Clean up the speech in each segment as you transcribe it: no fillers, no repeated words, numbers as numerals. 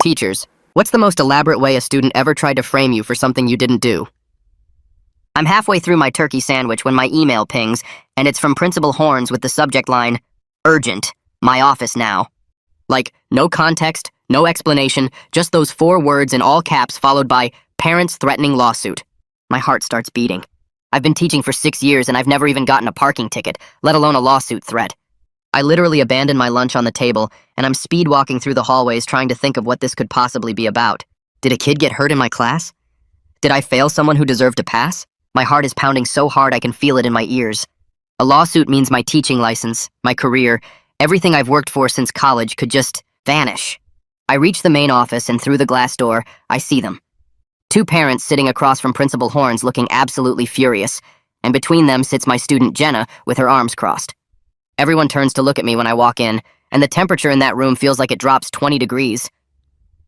Teachers, what's the most elaborate way a student ever tried to frame you for something you didn't do? I'm halfway through my turkey sandwich when my email pings, and it's from Principal Horns with the subject line, "Urgent. My office now." Like, no context, no explanation, just those 4 words in all caps followed by parents threatening lawsuit. My heart starts beating. I've been teaching for 6 years and I've never even gotten a parking ticket, let alone a lawsuit threat. I literally abandoned my lunch on the table, and I'm speed walking through the hallways trying to think of what this could possibly be about. Did a kid get hurt in my class? Did I fail someone who deserved to pass? My heart is pounding so hard I can feel it in my ears. A lawsuit means my teaching license, my career, everything I've worked for since college could just vanish. I reach the main office, and through the glass door, I see them. 2 parents sitting across from Principal Horns looking absolutely furious, and between them sits my student Jenna with her arms crossed. Everyone turns to look at me when I walk in, and the temperature in that room feels like it drops 20 degrees.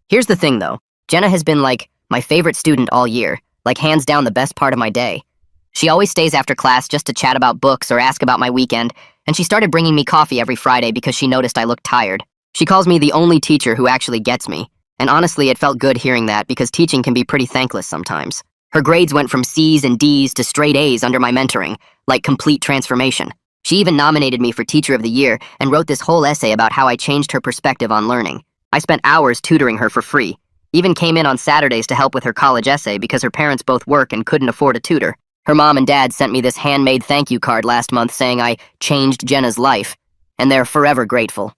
Here's the thing, though. Jenna has been, like, my favorite student all year, like hands down the best part of my day. She always stays after class just to chat about books or ask about my weekend, and she started bringing me coffee every Friday because she noticed I looked tired. She calls me the only teacher who actually gets me, and honestly, it felt good hearing that because teaching can be pretty thankless sometimes. Her grades went from C's and D's to straight A's under my mentoring, like complete transformation. She even nominated me for Teacher of the Year and wrote this whole essay about how I changed her perspective on learning. I spent hours tutoring her for free, even came in on Saturdays to help with her college essay because her parents both work and couldn't afford a tutor. Her mom and dad sent me this handmade thank you card last month saying I changed Jenna's life, and they're forever grateful.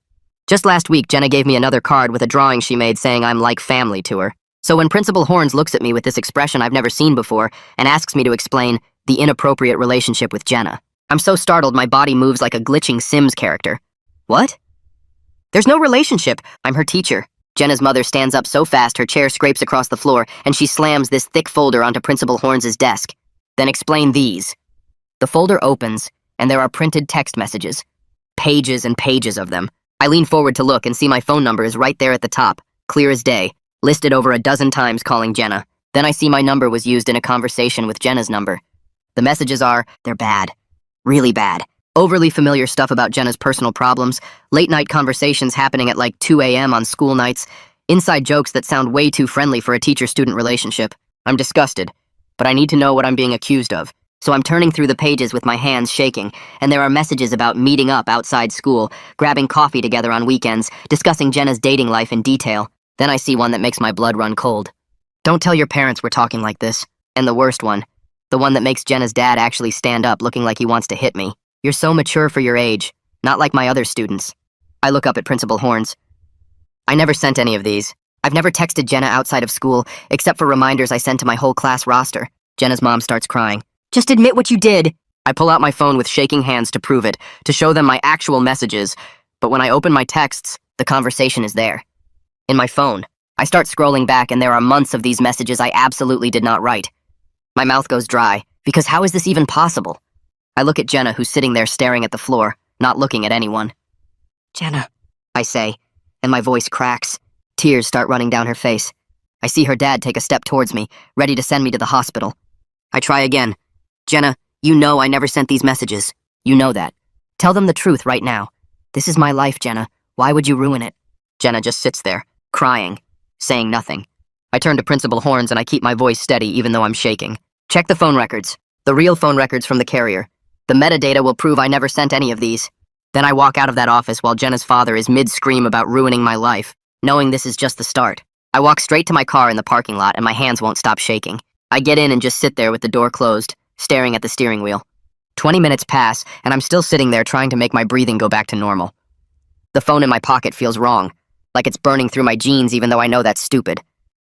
Just last week, Jenna gave me another card with a drawing she made saying I'm like family to her. So when Principal Horns looks at me with this expression I've never seen before and asks me to explain the inappropriate relationship with Jenna, I'm so startled my body moves like a glitching Sims character. What? There's no relationship. I'm her teacher. Jenna's mother stands up so fast her chair scrapes across the floor and she slams this thick folder onto Principal Horns' desk. Then explain these. The folder opens and there are printed text messages. Pages and pages of them. I lean forward to look and see my phone number is right there at the top, clear as day, listed over a dozen times calling Jenna. Then I see my number was used in a conversation with Jenna's number. The messages are, they're bad. Really bad. Overly familiar stuff about Jenna's personal problems, late-night conversations happening at like 2 a.m. on school nights, inside jokes that sound way too friendly for a teacher-student relationship. I'm disgusted, but I need to know what I'm being accused of. So I'm turning through the pages with my hands shaking, and there are messages about meeting up outside school, grabbing coffee together on weekends, discussing Jenna's dating life in detail. Then I see one that makes my blood run cold. Don't tell your parents we're talking like this. And the worst one. The one that makes Jenna's dad actually stand up looking like he wants to hit me. You're so mature for your age, not like my other students. I look up at Principal Horns. I never sent any of these. I've never texted Jenna outside of school, except for reminders I send to my whole class roster. Jenna's mom starts crying. Just admit what you did. I pull out my phone with shaking hands to prove it, to show them my actual messages, but when I open my texts, the conversation is there. In my phone, I start scrolling back and there are months of these messages I absolutely did not write. My mouth goes dry, because how is this even possible? I look at Jenna, who's sitting there staring at the floor, not looking at anyone. Jenna, I say, and my voice cracks. Tears start running down her face. I see her dad take a step towards me, ready to send me to the hospital. I try again. Jenna, you know I never sent these messages. You know that. Tell them the truth right now. This is my life, Jenna. Why would you ruin it? Jenna just sits there, crying, saying nothing. I turn to Principal Horns and I keep my voice steady even though I'm shaking. Check the phone records. The real phone records from the carrier. The metadata will prove I never sent any of these. Then I walk out of that office while Jenna's father is mid-scream about ruining my life, knowing this is just the start. I walk straight to my car in the parking lot and my hands won't stop shaking. I get in and just sit there with the door closed, staring at the steering wheel. 20 minutes pass, and I'm still sitting there trying to make my breathing go back to normal. The phone in my pocket feels wrong, like it's burning through my jeans even though I know that's stupid.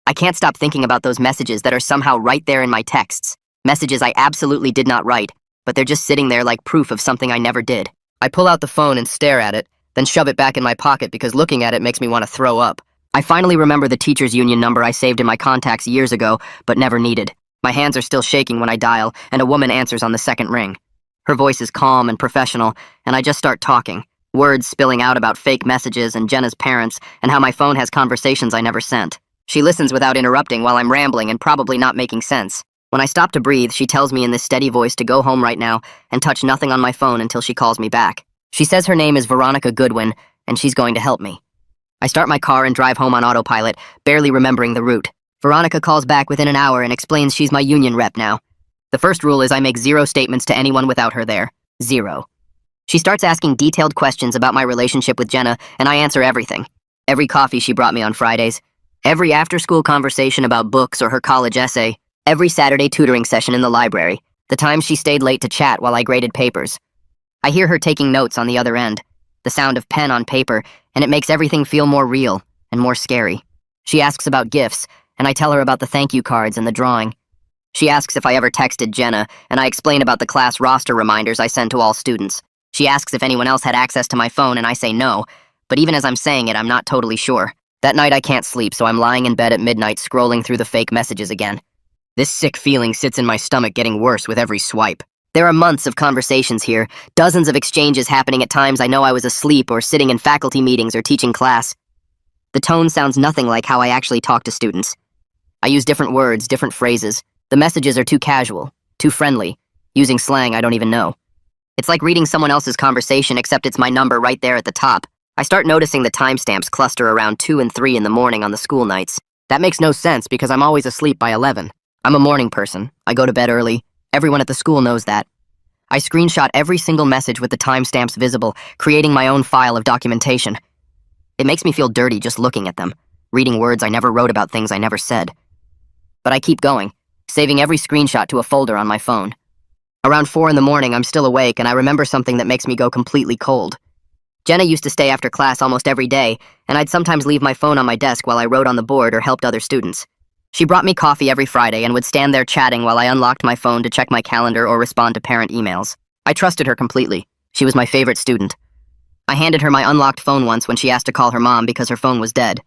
I can't stop thinking about those messages that are somehow right there in my texts. Messages I absolutely did not write, but they're just sitting there like proof of something I never did. I pull out the phone and stare at it, then shove it back in my pocket because looking at it makes me want to throw up. I finally remember the teachers' union number I saved in my contacts years ago, but never needed. My hands are still shaking when I dial, and a woman answers on the second ring. Her voice is calm and professional, and I just start talking, words spilling out about fake messages and Jenna's parents, and how my phone has conversations I never sent. She listens without interrupting while I'm rambling and probably not making sense. When I stop to breathe, she tells me in this steady voice to go home right now and touch nothing on my phone until she calls me back. She says her name is Veronica Goodwin, and she's going to help me. I start my car and drive home on autopilot, barely remembering the route. Veronica calls back within an hour and explains she's my union rep now. The first rule is I make 0 statements to anyone without her there. 0. She starts asking detailed questions about my relationship with Jenna, and I answer everything. Every coffee she brought me on Fridays, every after-school conversation about books or her college essay, every Saturday tutoring session in the library, the times she stayed late to chat while I graded papers. I hear her taking notes on the other end, the sound of pen on paper, and it makes everything feel more real and more scary. She asks about gifts, and I tell her about the thank you cards and the drawing. She asks if I ever texted Jenna, and I explain about the class roster reminders I send to all students. She asks if anyone else had access to my phone, and I say no, but even as I'm saying it, I'm not totally sure. That night I can't sleep, so I'm lying in bed at midnight scrolling through the fake messages again. This sick feeling sits in my stomach, getting worse with every swipe. There are months of conversations here, dozens of exchanges happening at times I know I was asleep or sitting in faculty meetings or teaching class. The tone sounds nothing like how I actually talk to students. I use different words, different phrases. The messages are too casual, too friendly, using slang I don't even know. It's like reading someone else's conversation, except it's my number right there at the top. I start noticing the timestamps cluster around 2 and 3 in the morning on the school nights. That makes no sense because I'm always asleep by 11. I'm a morning person. I go to bed early. Everyone at the school knows that. I screenshot every single message with the timestamps visible, creating my own file of documentation. It makes me feel dirty just looking at them, reading words I never wrote about things I never said. But I keep going, saving every screenshot to a folder on my phone. Around 4 in the morning, I'm still awake, and I remember something that makes me go completely cold. Jenna used to stay after class almost every day, and I'd sometimes leave my phone on my desk while I wrote on the board or helped other students. She brought me coffee every Friday and would stand there chatting while I unlocked my phone to check my calendar or respond to parent emails. I trusted her completely. She was my favorite student. I handed her my unlocked phone once when she asked to call her mom because her phone was dead.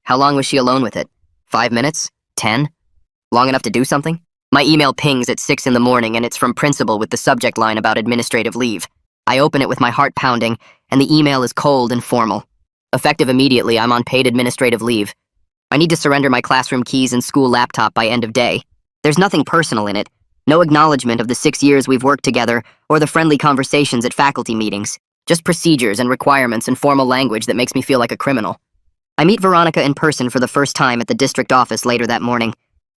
How long was she alone with it? 5 minutes? 10? Long enough to do something? My email pings at 6 in the morning, and it's from principal with the subject line about administrative leave. I open it with my heart pounding, and the email is cold and formal. Effective immediately, I'm on paid administrative leave. I need to surrender my classroom keys and school laptop by end of day. There's nothing personal in it. No acknowledgement of the 6 years we've worked together or the friendly conversations at faculty meetings. Just procedures and requirements and formal language that makes me feel like a criminal. I meet Veronica in person for the first time at the district office later that morning.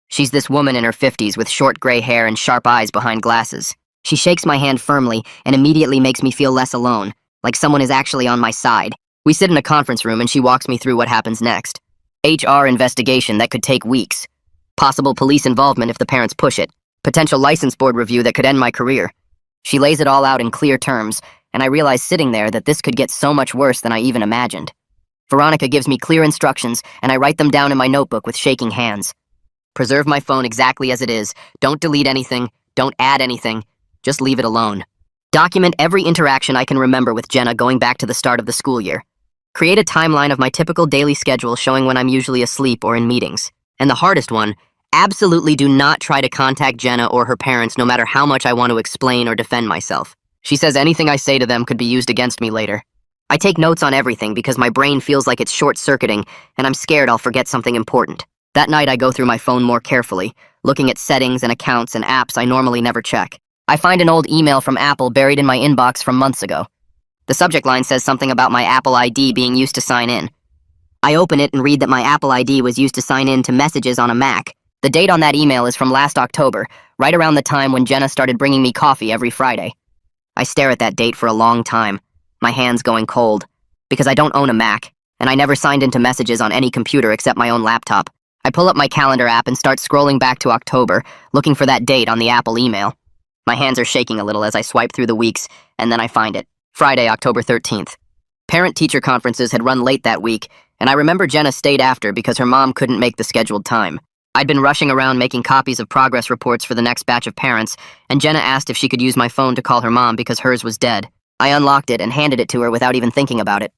She's this woman in her 50s with short gray hair and sharp eyes behind glasses. She shakes my hand firmly and immediately makes me feel less alone, like someone is actually on my side. We sit in a conference room and she walks me through what happens next. HR investigation that could take weeks. Possible police involvement if the parents push it. Potential license board review that could end my career. She lays it all out in clear terms, and I realize sitting there that this could get so much worse than I even imagined. Veronica gives me clear instructions, and I write them down in my notebook with shaking hands. Preserve my phone exactly as it is. Don't delete anything. Don't add anything. Just leave it alone. Document every interaction I can remember with Jenna going back to the start of the school year. Create a timeline of my typical daily schedule showing when I'm usually asleep or in meetings. And the hardest one, absolutely do not try to contact Jenna or her parents no matter how much I want to explain or defend myself. She says anything I say to them could be used against me later. I take notes on everything because my brain feels like it's short-circuiting and I'm scared I'll forget something important. That night I go through my phone more carefully, looking at settings and accounts and apps I normally never check. I find an old email from Apple buried in my inbox from months ago. The subject line says something about my Apple ID being used to sign in. I open it and read that my Apple ID was used to sign in to messages on a Mac. The date on that email is from last October, right around the time when Jenna started bringing me coffee every Friday. I stare at that date for a long time, my hands going cold, because I don't own a Mac, and I never signed into messages on any computer except my own laptop. I pull up my calendar app and start scrolling back to October, looking for that date on the Apple email. My hands are shaking a little as I swipe through the weeks, and then I find it. Friday, October 13th. Parent-teacher conferences had run late that week, and I remember Jenna stayed after because her mom couldn't make the scheduled time. I'd been rushing around making copies of progress reports for the next batch of parents, and Jenna asked if she could use my phone to call her mom because hers was dead. I unlocked it and handed it to her without even thinking about it.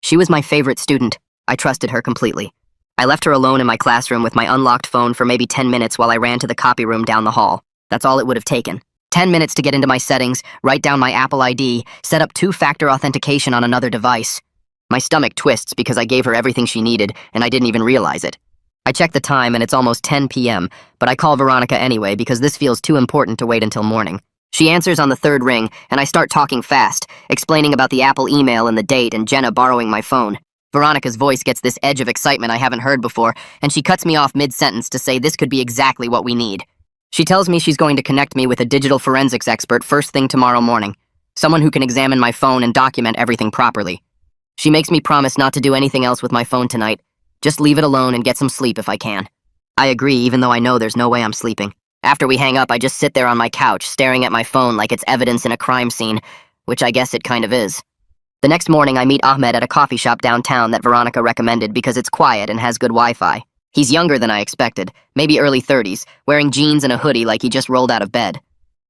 She was my favorite student. I trusted her completely. I left her alone in my classroom with my unlocked phone for maybe 10 minutes while I ran to the copy room down the hall. That's all it would have taken. 10 minutes to get into my settings, write down my Apple ID, set up two-factor authentication on another device. My stomach twists because I gave her everything she needed, and I didn't even realize it. I check the time and it's almost 10 p.m., but I call Veronica anyway because this feels too important to wait until morning. She answers on the third ring, and I start talking fast, explaining about the Apple email and the date and Jenna borrowing my phone. Veronica's voice gets this edge of excitement I haven't heard before, and she cuts me off mid-sentence to say this could be exactly what we need. She tells me she's going to connect me with a digital forensics expert first thing tomorrow morning, someone who can examine my phone and document everything properly. She makes me promise not to do anything else with my phone tonight, just leave it alone and get some sleep if I can. I agree, even though I know there's no way I'm sleeping. After we hang up, I just sit there on my couch, staring at my phone like it's evidence in a crime scene, which I guess it kind of is. The next morning, I meet Ahmed at a coffee shop downtown that Veronica recommended because it's quiet and has good Wi-Fi. He's younger than I expected, maybe early 30s, wearing jeans and a hoodie like he just rolled out of bed.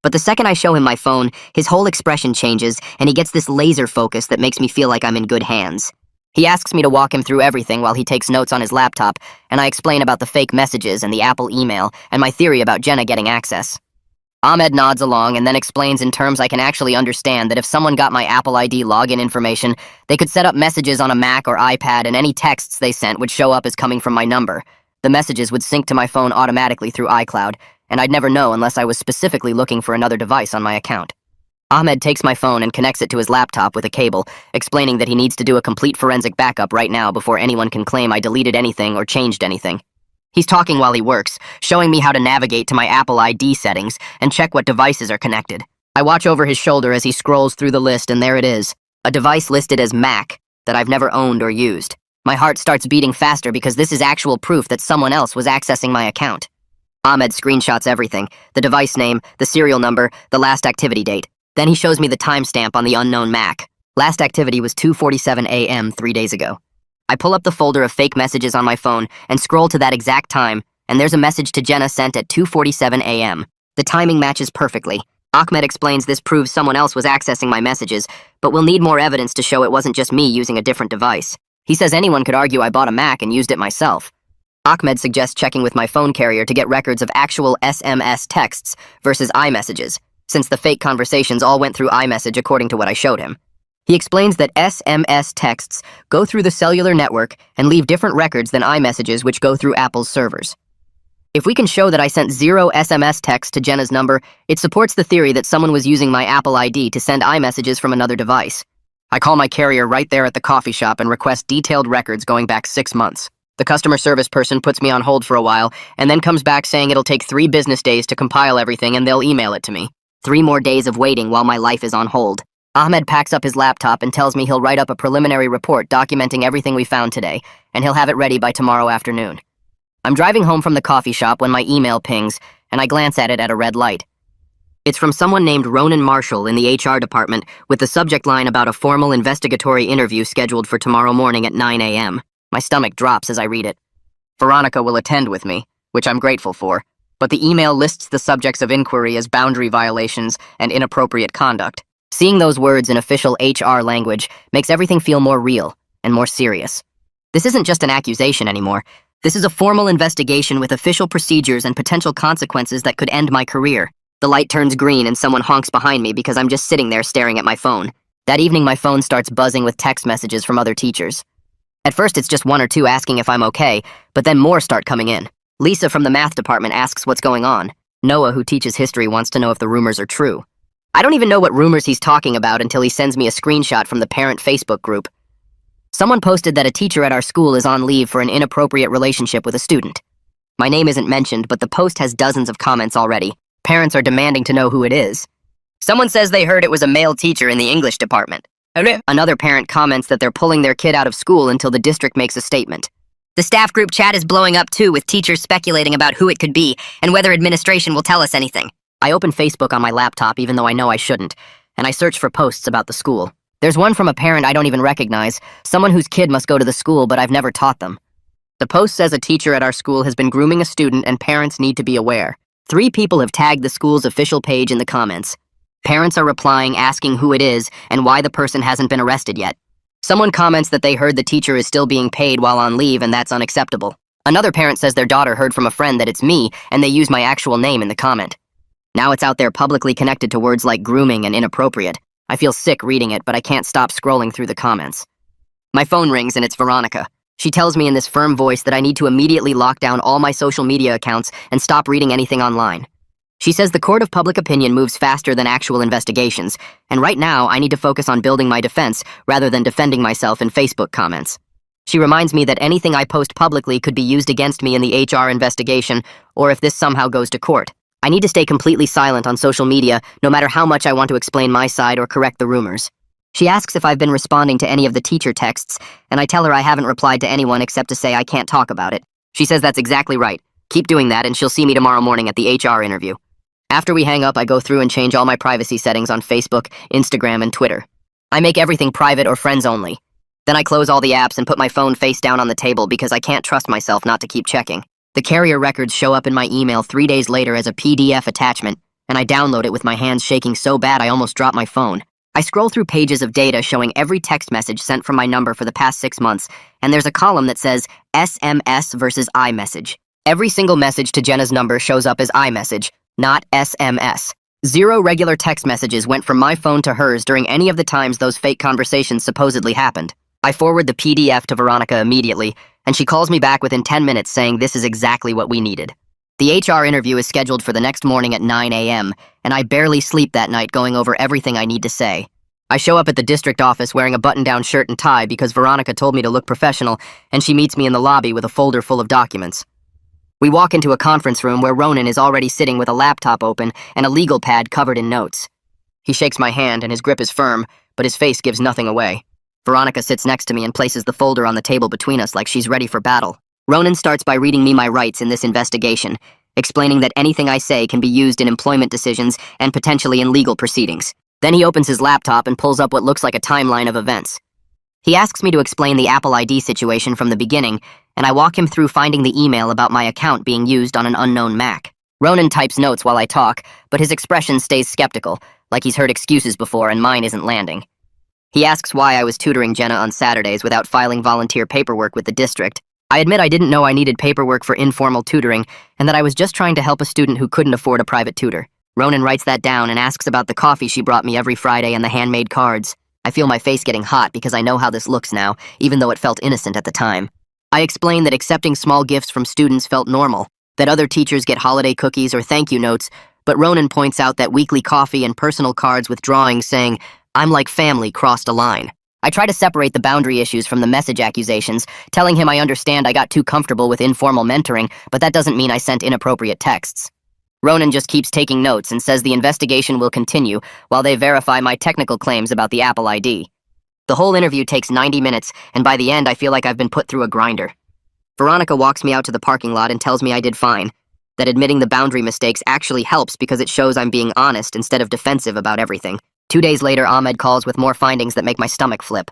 But the second I show him my phone, his whole expression changes, and he gets this laser focus that makes me feel like I'm in good hands. He asks me to walk him through everything while he takes notes on his laptop, and I explain about the fake messages and the Apple email, and my theory about Jenna getting access. Ahmed nods along and then explains in terms I can actually understand that if someone got my Apple ID login information, they could set up messages on a Mac or iPad and any texts they sent would show up as coming from my number. The messages would sync to my phone automatically through iCloud, and I'd never know unless I was specifically looking for another device on my account. Ahmed takes my phone and connects it to his laptop with a cable, explaining that he needs to do a complete forensic backup right now before anyone can claim I deleted anything or changed anything. He's talking while he works, showing me how to navigate to my Apple ID settings and check what devices are connected. I watch over his shoulder as he scrolls through the list, and there it is, a device listed as Mac that I've never owned or used. My heart starts beating faster because this is actual proof that someone else was accessing my account. Ahmed screenshots everything, the device name, the serial number, the last activity date. Then he shows me the timestamp on the unknown Mac. Last activity was 2:47 a.m. 3 days ago. I pull up the folder of fake messages on my phone and scroll to that exact time, and there's a message to Jenna sent at 2:47 a.m. The timing matches perfectly. Ahmed explains this proves someone else was accessing my messages, but we'll need more evidence to show it wasn't just me using a different device. He says anyone could argue I bought a Mac and used it myself. Ahmed suggests checking with my phone carrier to get records of actual SMS texts versus iMessages, since the fake conversations all went through iMessage according to what I showed him. He explains that SMS texts go through the cellular network and leave different records than iMessages, which go through Apple's servers. If we can show that I sent 0 SMS texts to Jenna's number, it supports the theory that someone was using my Apple ID to send iMessages from another device. I call my carrier right there at the coffee shop and request detailed records going back 6 months. The customer service person puts me on hold for a while and then comes back saying it'll take 3 business days to compile everything and they'll email it to me. 3 more days of waiting while my life is on hold. Ahmed packs up his laptop and tells me he'll write up a preliminary report documenting everything we found today, and he'll have it ready by tomorrow afternoon. I'm driving home from the coffee shop when my email pings, and I glance at it at a red light. It's from someone named Ronan Marshall in the HR department with the subject line about a formal investigatory interview scheduled for tomorrow morning at 9 a.m. My stomach drops as I read it. Veronica will attend with me, which I'm grateful for, but the email lists the subjects of inquiry as boundary violations and inappropriate conduct. Seeing those words in official HR language makes everything feel more real and more serious. This isn't just an accusation anymore. This is a formal investigation with official procedures and potential consequences that could end my career. The light turns green and someone honks behind me because I'm just sitting there staring at my phone. That evening, my phone starts buzzing with text messages from other teachers. At first, it's just 1 or 2 asking if I'm okay, but then more start coming in. Lisa from the math department asks what's going on. Noah, who teaches history, wants to know if the rumors are true. I don't even know what rumors he's talking about until he sends me a screenshot from the parent Facebook group. Someone posted that a teacher at our school is on leave for an inappropriate relationship with a student. My name isn't mentioned, but the post has dozens of comments already. Parents are demanding to know who it is. Someone says they heard it was a male teacher in the English department. Another parent comments that they're pulling their kid out of school until the district makes a statement. The staff group chat is blowing up too, with teachers speculating about who it could be and whether administration will tell us anything. I open Facebook on my laptop even though I know I shouldn't, and I search for posts about the school. There's one from a parent I don't even recognize, someone whose kid must go to the school but I've never taught them. The post says a teacher at our school has been grooming a student and parents need to be aware. 3 people have tagged the school's official page in the comments. Parents are replying asking who it is and why the person hasn't been arrested yet. Someone comments that they heard the teacher is still being paid while on leave and that's unacceptable. Another parent says their daughter heard from a friend that it's me and they use my actual name in the comment. Now it's out there publicly connected to words like grooming and inappropriate. I feel sick reading it, but I can't stop scrolling through the comments. My phone rings and it's Veronica. She tells me in this firm voice that I need to immediately lock down all my social media accounts and stop reading anything online. She says the court of public opinion moves faster than actual investigations, and right now I need to focus on building my defense rather than defending myself in Facebook comments. She reminds me that anything I post publicly could be used against me in the HR investigation, or if this somehow goes to court. I need to stay completely silent on social media, no matter how much I want to explain my side or correct the rumors. She asks if I've been responding to any of the teacher texts, and I tell her I haven't replied to anyone except to say I can't talk about it. She says that's exactly right. Keep doing that, and she'll see me tomorrow morning at the HR interview. After we hang up, I go through and change all my privacy settings on Facebook, Instagram, and Twitter. I make everything private or friends only. Then I close all the apps and put my phone face down on the table because I can't trust myself not to keep checking. The carrier records show up in my email 3 days later as a PDF attachment, and I download it with my hands shaking so bad I almost drop my phone. I scroll through pages of data showing every text message sent from my number for the past 6 months, and there's a column that says SMS versus iMessage. Every single message to Jenna's number shows up as iMessage, not SMS. 0 regular text messages went from my phone to hers during any of the times those fake conversations supposedly happened. I forward the PDF to Veronica immediately, and she calls me back within 10 minutes saying this is exactly what we needed. The HR interview is scheduled for the next morning at 9 a.m., and I barely sleep that night going over everything I need to say. I show up at the district office wearing a button-down shirt and tie because Veronica told me to look professional, and she meets me in the lobby with a folder full of documents. We walk into a conference room where Ronan is already sitting with a laptop open and a legal pad covered in notes. He shakes my hand and his grip is firm, but his face gives nothing away. Veronica sits next to me and places the folder on the table between us like she's ready for battle. Ronan starts by reading me my rights in this investigation, explaining that anything I say can be used in employment decisions and potentially in legal proceedings. Then he opens his laptop and pulls up what looks like a timeline of events. He asks me to explain the Apple ID situation from the beginning, and I walk him through finding the email about my account being used on an unknown Mac. Ronan types notes while I talk, but his expression stays skeptical, like he's heard excuses before and mine isn't landing. He asks why I was tutoring Jenna on Saturdays without filing volunteer paperwork with the district. I admit I didn't know I needed paperwork for informal tutoring, and that I was just trying to help a student who couldn't afford a private tutor. Ronan writes that down and asks about the coffee she brought me every Friday and the handmade cards. I feel my face getting hot because I know how this looks now, even though it felt innocent at the time. I explain that accepting small gifts from students felt normal, that other teachers get holiday cookies or thank you notes, but Ronan points out that weekly coffee and personal cards with drawings saying, "I'm like family" crossed a line. I try to separate the boundary issues from the message accusations, telling him I understand I got too comfortable with informal mentoring, but that doesn't mean I sent inappropriate texts. Ronan just keeps taking notes and says the investigation will continue while they verify my technical claims about the Apple ID. The whole interview takes 90 minutes, and by the end I feel like I've been put through a grinder. Veronica walks me out to the parking lot and tells me I did fine, that admitting the boundary mistakes actually helps because it shows I'm being honest instead of defensive about everything. 2 days later, Ahmed calls with more findings that make my stomach flip.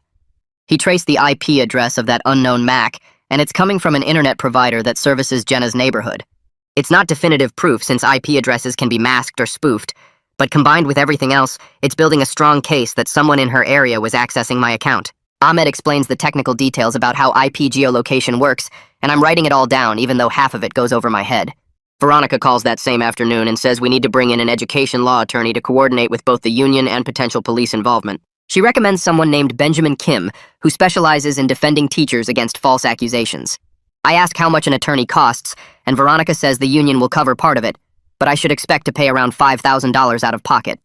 He traced the IP address of that unknown Mac, and it's coming from an internet provider that services Jenna's neighborhood. It's not definitive proof since IP addresses can be masked or spoofed, but combined with everything else, it's building a strong case that someone in her area was accessing my account. Ahmed explains the technical details about how IP geolocation works, and I'm writing it all down even though half of it goes over my head. Veronica calls that same afternoon and says we need to bring in an education law attorney to coordinate with both the union and potential police involvement. She recommends someone named Benjamin Kim, who specializes in defending teachers against false accusations. I ask how much an attorney costs, and Veronica says the union will cover part of it, but I should expect to pay around $5,000 out of pocket.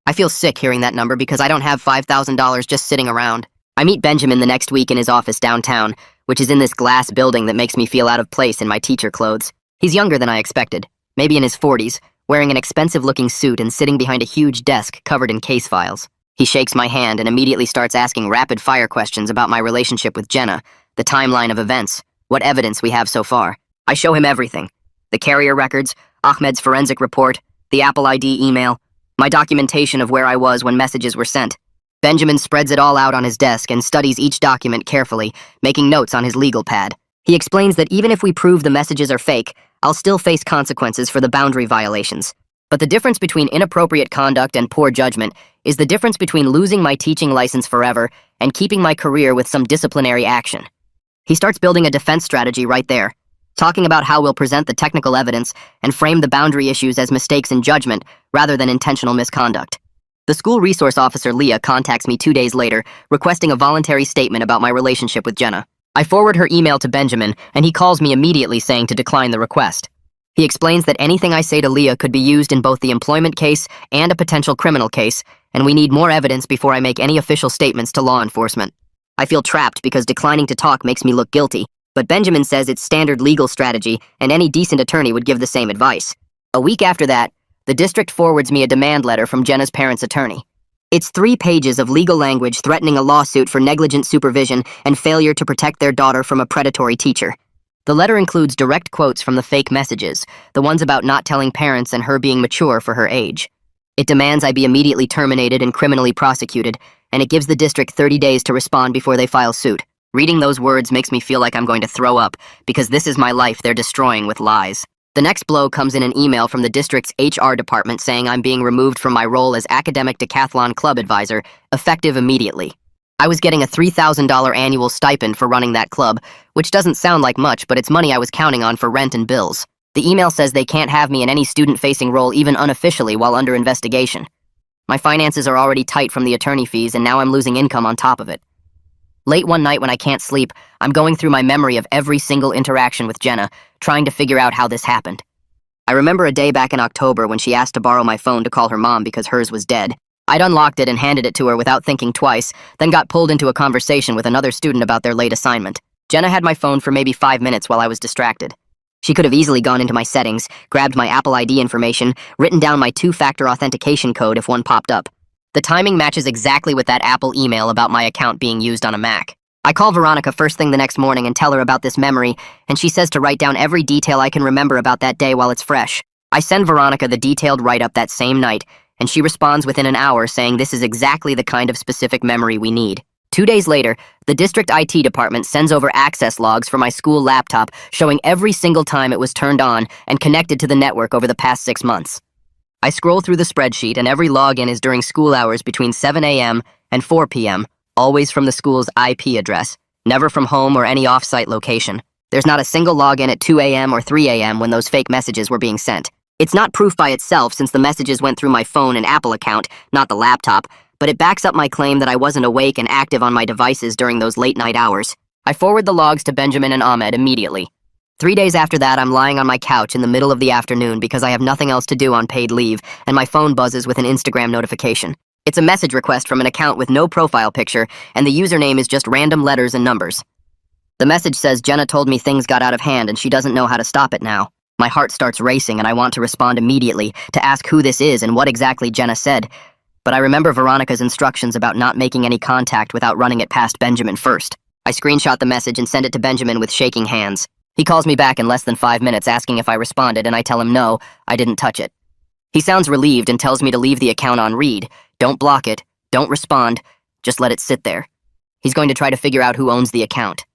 I feel sick hearing that number because I don't have $5,000 just sitting around. I meet Benjamin the next week in his office downtown, which is in this glass building that makes me feel out of place in my teacher clothes. He's younger than I expected, maybe in his 40s, wearing an expensive-looking suit and sitting behind a huge desk covered in case files. He shakes my hand and immediately starts asking rapid-fire questions about my relationship with Jenna, the timeline of events, what evidence we have so far. I show him everything. The carrier records, Ahmed's forensic report, the Apple ID email, my documentation of where I was when messages were sent. Benjamin spreads it all out on his desk and studies each document carefully, making notes on his legal pad. He explains that even if we prove the messages are fake, I'll still face consequences for the boundary violations. But the difference between inappropriate conduct and poor judgment is the difference between losing my teaching license forever and keeping my career with some disciplinary action. He starts building a defense strategy right there, talking about how we'll present the technical evidence and frame the boundary issues as mistakes in judgment rather than intentional misconduct. The school resource officer, Leah, contacts me 2 days later, requesting a voluntary statement about my relationship with Jenna. I forward her email to Benjamin, and he calls me immediately saying to decline the request. He explains that anything I say to Leah could be used in both the employment case and a potential criminal case, and we need more evidence before I make any official statements to law enforcement. I feel trapped because declining to talk makes me look guilty, but Benjamin says it's standard legal strategy and any decent attorney would give the same advice. A week after that, the district forwards me a demand letter from Jenna's parents' attorney. It's 3 pages of legal language threatening a lawsuit for negligent supervision and failure to protect their daughter from a predatory teacher. The letter includes direct quotes from the fake messages, the ones about not telling parents and her being mature for her age. It demands I be immediately terminated and criminally prosecuted, and it gives the district 30 days to respond before they file suit. Reading those words makes me feel like I'm going to throw up, because this is my life they're destroying with lies. The next blow comes in an email from the district's HR department saying I'm being removed from my role as academic decathlon club advisor, effective immediately. I was getting a $3,000 annual stipend for running that club, which doesn't sound like much, but it's money I was counting on for rent and bills. The email says they can't have me in any student-facing role even unofficially while under investigation. My finances are already tight from the attorney fees, and now I'm losing income on top of it. Late one night when I can't sleep, I'm going through my memory of every single interaction with Jenna, trying to figure out how this happened. I remember a day back in October when she asked to borrow my phone to call her mom because hers was dead. I'd unlocked it and handed it to her without thinking twice, then got pulled into a conversation with another student about their late assignment. Jenna had my phone for maybe 5 minutes while I was distracted. She could have easily gone into my settings, grabbed my Apple ID information, written down my 2-factor authentication code if one popped up. The timing matches exactly with that Apple email about my account being used on a Mac. I call Veronica first thing the next morning and tell her about this memory, and she says to write down every detail I can remember about that day while it's fresh. I send Veronica the detailed write-up that same night, and she responds within an hour saying this is exactly the kind of specific memory we need. 2 days later, the district IT department sends over access logs for my school laptop showing every single time it was turned on and connected to the network over the past 6 months. I scroll through the spreadsheet, and every login is during school hours between 7 a.m. and 4 p.m., always from the school's IP address, never from home or any off-site location. There's not a single login at 2 a.m. or 3 a.m. when those fake messages were being sent. It's not proof by itself since the messages went through my phone and Apple account, not the laptop, but it backs up my claim that I wasn't awake and active on my devices during those late-night hours. I forward the logs to Benjamin and Ahmed immediately. 3 days after that, I'm lying on my couch in the middle of the afternoon because I have nothing else to do on paid leave, and my phone buzzes with an Instagram notification. It's a message request from an account with no profile picture, and the username is just random letters and numbers. The message says Jenna told me things got out of hand and she doesn't know how to stop it now. My heart starts racing and I want to respond immediately to ask who this is and what exactly Jenna said, but I remember Veronica's instructions about not making any contact without running it past Benjamin first. I screenshot the message and send it to Benjamin with shaking hands. He calls me back in less than 5 minutes asking if I responded, and I tell him no, I didn't touch it. He sounds relieved and tells me to leave the account on read. Don't block it, don't respond, just let it sit there. He's going to try to figure out who owns the account.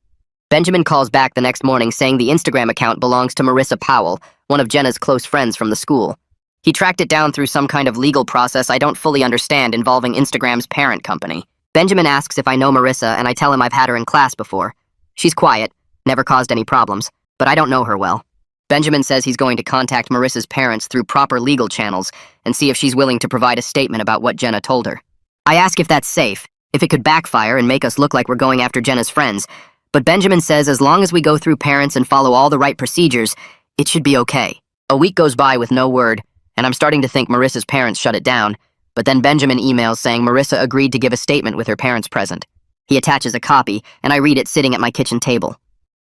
Benjamin calls back the next morning saying the Instagram account belongs to Marissa Powell, one of Jenna's close friends from the school. He tracked it down through some kind of legal process I don't fully understand involving Instagram's parent company. Benjamin asks if I know Marissa, and I tell him I've had her in class before. She's quiet, never caused any problems, but I don't know her well. Benjamin says he's going to contact Marissa's parents through proper legal channels and see if she's willing to provide a statement about what Jenna told her. I ask if that's safe, if it could backfire and make us look like we're going after Jenna's friends, but Benjamin says as long as we go through parents and follow all the right procedures, it should be okay. A week goes by with no word, and I'm starting to think Marissa's parents shut it down, but then Benjamin emails saying Marissa agreed to give a statement with her parents present. He attaches a copy, and I read it sitting at my kitchen table.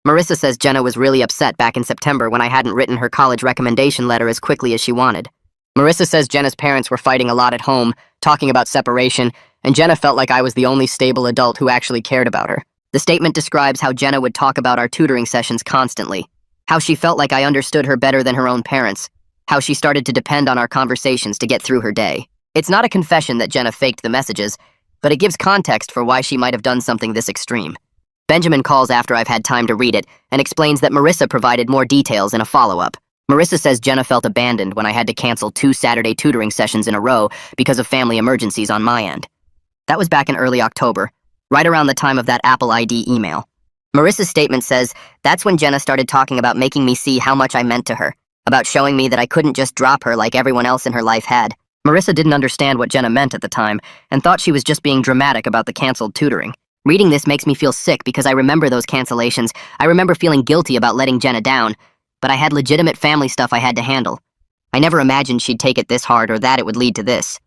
Marissa says Jenna was really upset back in September when I hadn't written her college recommendation letter as quickly as she wanted. Marissa says Jenna's parents were fighting a lot at home, talking about separation, and Jenna felt like I was the only stable adult who actually cared about her. The statement describes how Jenna would talk about our tutoring sessions constantly, how she felt like I understood her better than her own parents, how she started to depend on our conversations to get through her day. It's not a confession that Jenna faked the messages, but it gives context for why she might have done something this extreme. Benjamin calls after I've had time to read it and explains that Marissa provided more details in a follow-up. Marissa says Jenna felt abandoned when I had to cancel 2 Saturday tutoring sessions in a row because of family emergencies on my end. That was back in early October, right around the time of that Apple ID email. Marissa's statement says that's when Jenna started talking about making me see how much I meant to her, about showing me that I couldn't just drop her like everyone else in her life had. Marissa didn't understand what Jenna meant at the time and thought she was just being dramatic about the canceled tutoring. Reading this makes me feel sick because I remember those cancellations. I remember feeling guilty about letting Jenna down, but I had legitimate family stuff I had to handle. I never imagined she'd take it this hard or that it would lead to this.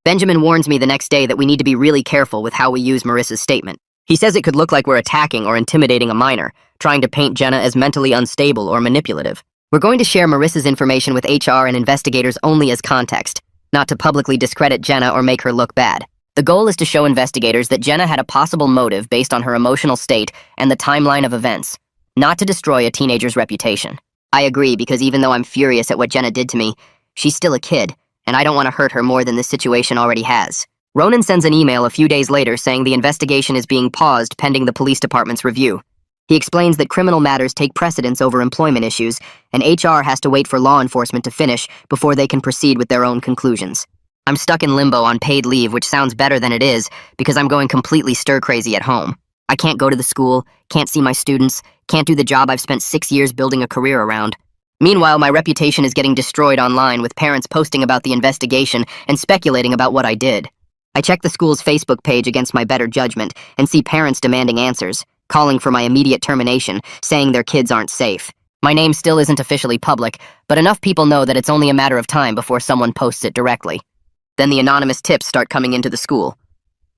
Benjamin warns me the next day that we need to be really careful with how we use Marissa's statement. He says it could look like we're attacking or intimidating a minor, trying to paint Jenna as mentally unstable or manipulative. We're going to share Marissa's information with HR and investigators only as context, not to publicly discredit Jenna or make her look bad. The goal is to show investigators that Jenna had a possible motive based on her emotional state and the timeline of events, not to destroy a teenager's reputation. I agree, because even though I'm furious at what Jenna did to me, she's still a kid, and I don't want to hurt her more than this situation already has. Ronan sends an email a few days later saying the investigation is being paused pending the police department's review. He explains that criminal matters take precedence over employment issues, and HR has to wait for law enforcement to finish before they can proceed with their own conclusions. I'm stuck in limbo on paid leave, which sounds better than it is, because I'm going completely stir-crazy at home. I can't go to the school, can't see my students, can't do the job I've spent 6 years building a career around. Meanwhile, my reputation is getting destroyed online, with parents posting about the investigation and speculating about what I did. I check the school's Facebook page against my better judgment and see parents demanding answers, calling for my immediate termination, saying their kids aren't safe. My name still isn't officially public, but enough people know that it's only a matter of time before someone posts it directly. Then the anonymous tips start coming into the school.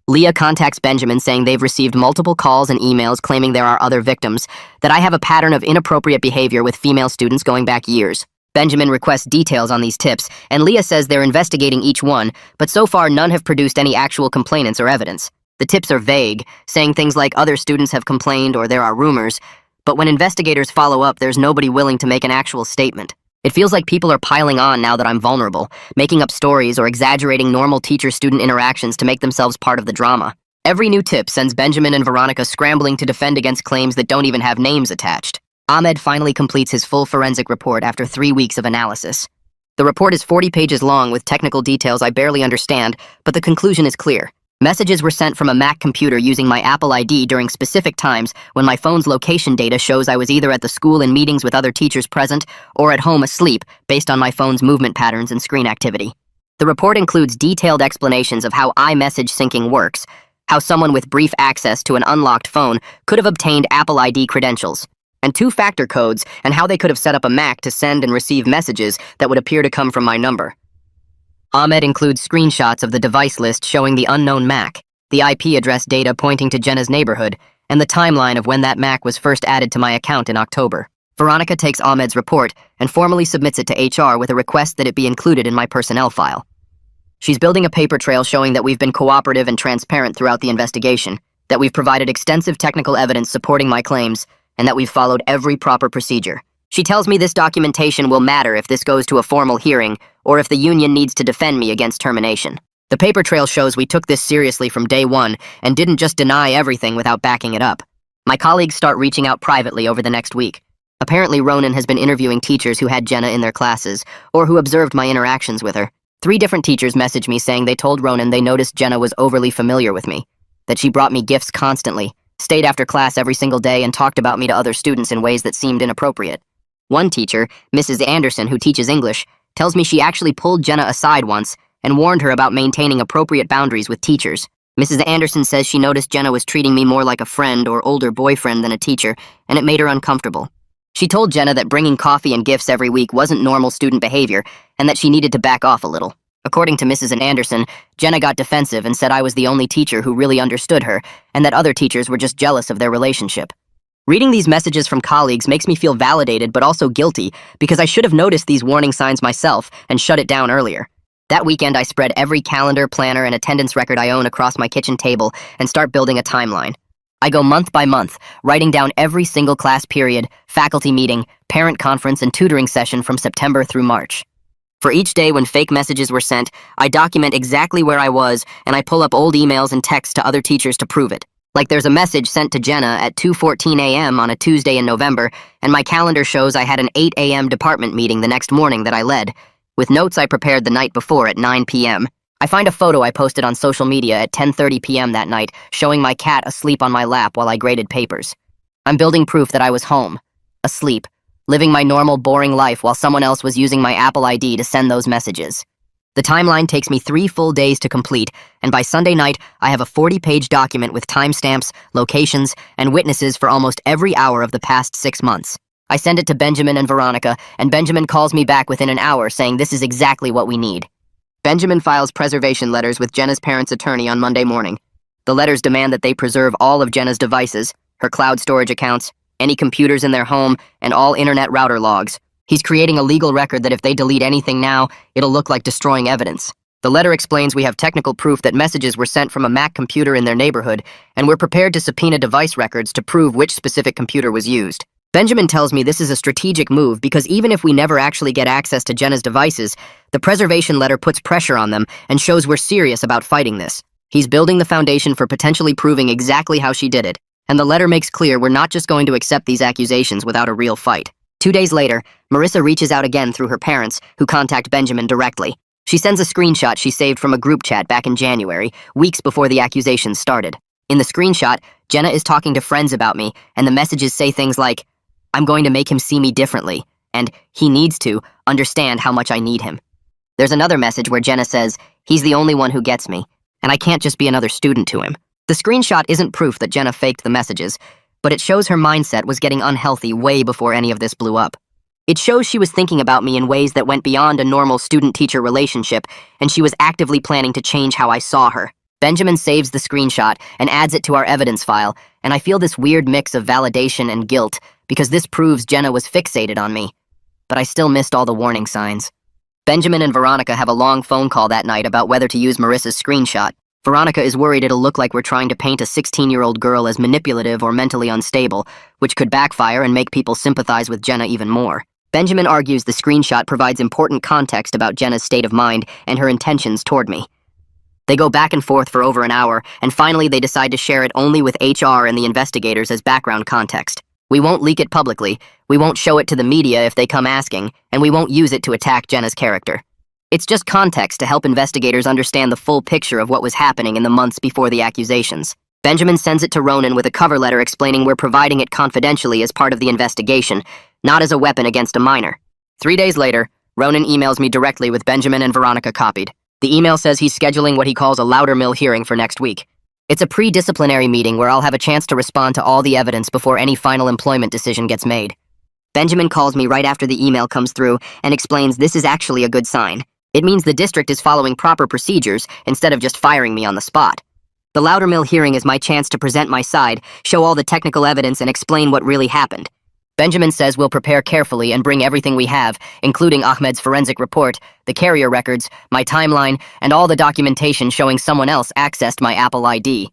Leah contacts Benjamin saying they've received multiple calls and emails claiming there are other victims, that I have a pattern of inappropriate behavior with female students going back years. Benjamin requests details on these tips, and Leah says they're investigating each one, but so far none have produced any actual complainants or evidence. The tips are vague, saying things like other students have complained or there are rumors, but when investigators follow up, there's nobody willing to make an actual statement. It feels like people are piling on now that I'm vulnerable, making up stories or exaggerating normal teacher-student interactions to make themselves part of the drama. Every new tip sends Benjamin and Veronica scrambling to defend against claims that don't even have names attached. Ahmed finally completes his full forensic report after 3 weeks of analysis. The report is 40 pages long with technical details I barely understand, but the conclusion is clear. Messages were sent from a Mac computer using my Apple ID during specific times when my phone's location data shows I was either at the school in meetings with other teachers present or at home asleep based on my phone's movement patterns and screen activity. The report includes detailed explanations of how iMessage syncing works, how someone with brief access to an unlocked phone could have obtained Apple ID credentials, and two-factor codes, and how they could have set up a Mac to send and receive messages that would appear to come from my number. Ahmed includes screenshots of the device list showing the unknown Mac, the IP address data pointing to Jenna's neighborhood, and the timeline of when that Mac was first added to my account in October. Veronica takes Ahmed's report and formally submits it to HR with a request that it be included in my personnel file. She's building a paper trail showing that we've been cooperative and transparent throughout the investigation, that we've provided extensive technical evidence supporting my claims, and that we've followed every proper procedure. She tells me this documentation will matter if this goes to a formal hearing or if the union needs to defend me against termination. The paper trail shows we took this seriously from day one and didn't just deny everything without backing it up. My colleagues start reaching out privately over the next week. Apparently, Ronan has been interviewing teachers who had Jenna in their classes or who observed my interactions with her. 3 different teachers messaged me saying they told Ronan they noticed Jenna was overly familiar with me, that she brought me gifts constantly, stayed after class every single day, and talked about me to other students in ways that seemed inappropriate. One teacher, Mrs. Anderson, who teaches English, tells me she actually pulled Jenna aside once and warned her about maintaining appropriate boundaries with teachers. Mrs. Anderson says she noticed Jenna was treating me more like a friend or older boyfriend than a teacher, and it made her uncomfortable. She told Jenna that bringing coffee and gifts every week wasn't normal student behavior and that she needed to back off a little. According to Mrs. Anderson, Jenna got defensive and said I was the only teacher who really understood her and that other teachers were just jealous of their relationship. Reading these messages from colleagues makes me feel validated but also guilty because I should have noticed these warning signs myself and shut it down earlier. That weekend, I spread every calendar, planner, and attendance record I own across my kitchen table and start building a timeline. I go month by month, writing down every single class period, faculty meeting, parent conference, and tutoring session from September through March. For each day when fake messages were sent, I document exactly where I was, and I pull up old emails and texts to other teachers to prove it. Like there's a message sent to Jenna at 2:14 a.m. on a Tuesday in November, and my calendar shows I had an 8 a.m. department meeting the next morning that I led, with notes I prepared the night before at 9 p.m. I find a photo I posted on social media at 10:30 p.m. that night, showing my cat asleep on my lap while I graded papers. I'm building proof that I was home, asleep, living my normal, boring life while someone else was using my Apple ID to send those messages. The timeline takes me 3 full days to complete, and by Sunday night, I have a 40-page document with timestamps, locations, and witnesses for almost every hour of the past 6 months. I send it to Benjamin and Veronica, and Benjamin calls me back within an hour saying this is exactly what we need. Benjamin files preservation letters with Jenna's parents' attorney on Monday morning. The letters demand that they preserve all of Jenna's devices, her cloud storage accounts, any computers in their home, and all internet router logs. He's creating a legal record that if they delete anything now, it'll look like destroying evidence. The letter explains we have technical proof that messages were sent from a Mac computer in their neighborhood, and we're prepared to subpoena device records to prove which specific computer was used. Benjamin tells me this is a strategic move because even if we never actually get access to Jenna's devices, the preservation letter puts pressure on them and shows we're serious about fighting this. He's building the foundation for potentially proving exactly how she did it, and the letter makes clear we're not just going to accept these accusations without a real fight. 2 days later, Marissa reaches out again through her parents, who contact Benjamin directly. She sends a screenshot she saved from a group chat back in January, weeks before the accusations started. In the screenshot, Jenna is talking to friends about me, and the messages say things like, "I'm going to make him see me differently," and "he needs to understand how much I need him." There's another message where Jenna says, "He's the only one who gets me, and I can't just be another student to him." The screenshot isn't proof that Jenna faked the messages, but it shows her mindset was getting unhealthy way before any of this blew up. It shows she was thinking about me in ways that went beyond a normal student-teacher relationship, and she was actively planning to change how I saw her. Benjamin saves the screenshot and adds it to our evidence file, and I feel this weird mix of validation and guilt, because this proves Jenna was fixated on me. But I still missed all the warning signs. Benjamin and Veronica have a long phone call that night about whether to use Marissa's screenshot. Veronica is worried it'll look like we're trying to paint a 16-year-old girl as manipulative or mentally unstable, which could backfire and make people sympathize with Jenna even more. Benjamin argues the screenshot provides important context about Jenna's state of mind and her intentions toward me. They go back and forth for over an hour, and finally they decide to share it only with HR and the investigators as background context. We won't leak it publicly, we won't show it to the media if they come asking, and we won't use it to attack Jenna's character. It's just context to help investigators understand the full picture of what was happening in the months before the accusations. Benjamin sends it to Ronan with a cover letter explaining we're providing it confidentially as part of the investigation, not as a weapon against a minor. 3 days later, Ronan emails me directly with Benjamin and Veronica copied. The email says he's scheduling what he calls a Loudermill hearing for next week. It's a pre-disciplinary meeting where I'll have a chance to respond to all the evidence before any final employment decision gets made. Benjamin calls me right after the email comes through and explains this is actually a good sign. It means the district is following proper procedures instead of just firing me on the spot. The Loudermill hearing is my chance to present my side, show all the technical evidence, and explain what really happened. Benjamin says we'll prepare carefully and bring everything we have, including Ahmed's forensic report, the carrier records, my timeline, and all the documentation showing someone else accessed my Apple ID.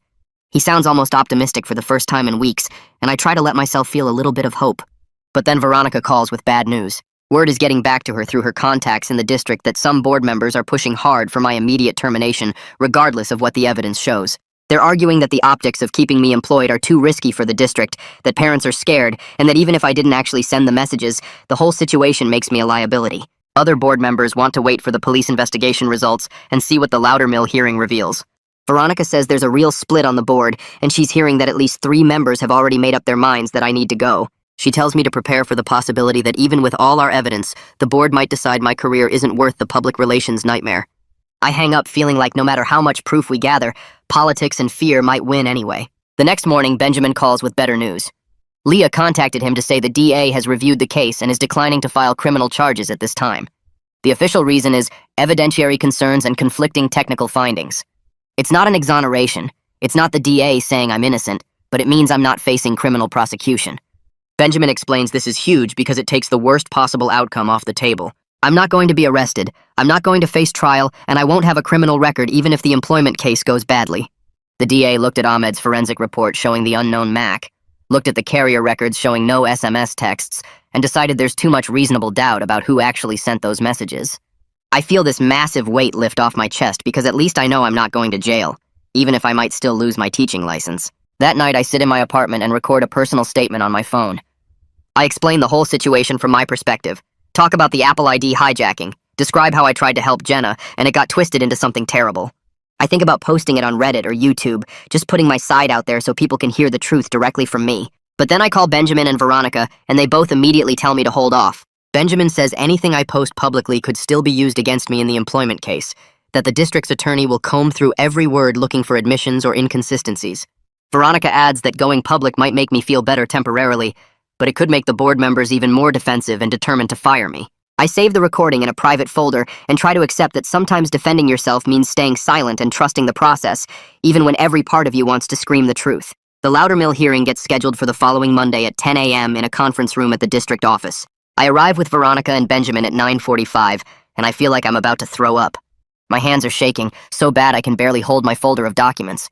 He sounds almost optimistic for the first time in weeks, and I try to let myself feel a little bit of hope. But then Veronica calls with bad news. Word is getting back to her through her contacts in the district that some board members are pushing hard for my immediate termination, regardless of what the evidence shows. They're arguing that the optics of keeping me employed are too risky for the district, that parents are scared, and that even if I didn't actually send the messages, the whole situation makes me a liability. Other board members want to wait for the police investigation results and see what the Loudermill hearing reveals. Veronica says there's a real split on the board, and she's hearing that at least 3 members have already made up their minds that I need to go. She tells me to prepare for the possibility that even with all our evidence, the board might decide my career isn't worth the public relations nightmare. I hang up feeling like no matter how much proof we gather, politics and fear might win anyway. The next morning, Benjamin calls with better news. Leah contacted him to say the DA has reviewed the case and is declining to file criminal charges at this time. The official reason is evidentiary concerns and conflicting technical findings. It's not an exoneration. It's not the DA saying I'm innocent, but it means I'm not facing criminal prosecution. Benjamin explains this is huge because it takes the worst possible outcome off the table. I'm not going to be arrested, I'm not going to face trial, and I won't have a criminal record even if the employment case goes badly. The DA looked at Ahmed's forensic report showing the unknown Mac, looked at the carrier records showing no SMS texts, and decided there's too much reasonable doubt about who actually sent those messages. I feel this massive weight lift off my chest because at least I know I'm not going to jail, even if I might still lose my teaching license. That night I sit in my apartment and record a personal statement on my phone. I explain the whole situation from my perspective, talk about the Apple ID hijacking, describe how I tried to help Jenna, and it got twisted into something terrible. I think about posting it on Reddit or YouTube, just putting my side out there so people can hear the truth directly from me. But then I call Benjamin and Veronica, and they both immediately tell me to hold off. Benjamin says anything I post publicly could still be used against me in the employment case, that the district's attorney will comb through every word looking for admissions or inconsistencies. Veronica adds that going public might make me feel better temporarily, but it could make the board members even more defensive and determined to fire me. I save the recording in a private folder and try to accept that sometimes defending yourself means staying silent and trusting the process, even when every part of you wants to scream the truth. The Loudermill hearing gets scheduled for the following Monday at 10 a.m. in a conference room at the district office. I arrive with Veronica and Benjamin at 9:45, and I feel like I'm about to throw up. My hands are shaking, so bad I can barely hold my folder of documents.